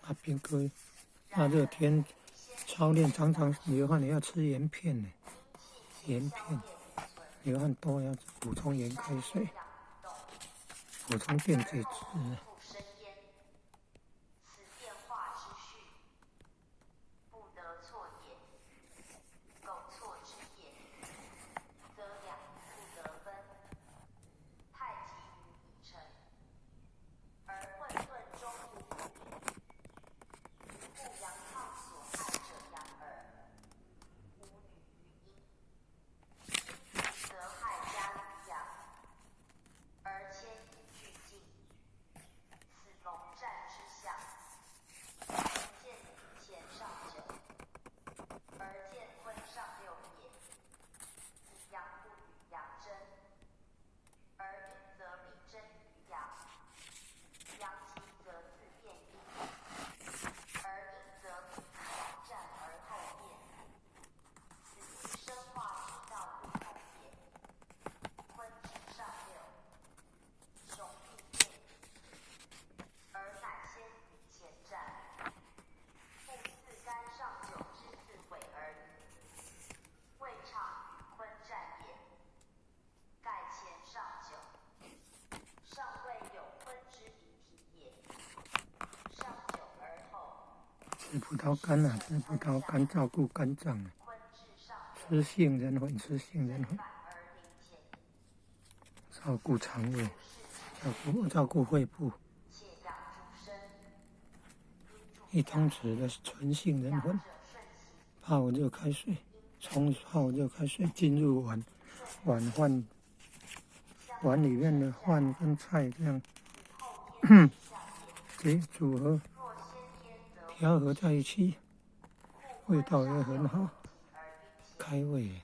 啊，平哥，大热天操练常常流汗，也要吃盐片呢。盐片，流汗多要补充盐开水，补充电解质。吃葡萄干啊，吃葡萄干照顾肝脏啊。吃杏仁粉，吃杏仁粉，照顾肠胃，照顾肺部。1汤匙的纯杏仁粉，泡热开水，泡热开水进入碗饭，碗里面的饭跟菜这样，组合调和在一起，味道也很好，开胃。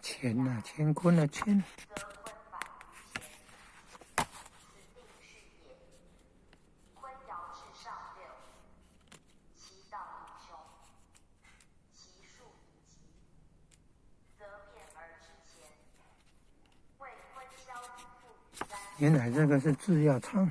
乾啊，乾坤的乾。原来这个是制药厂。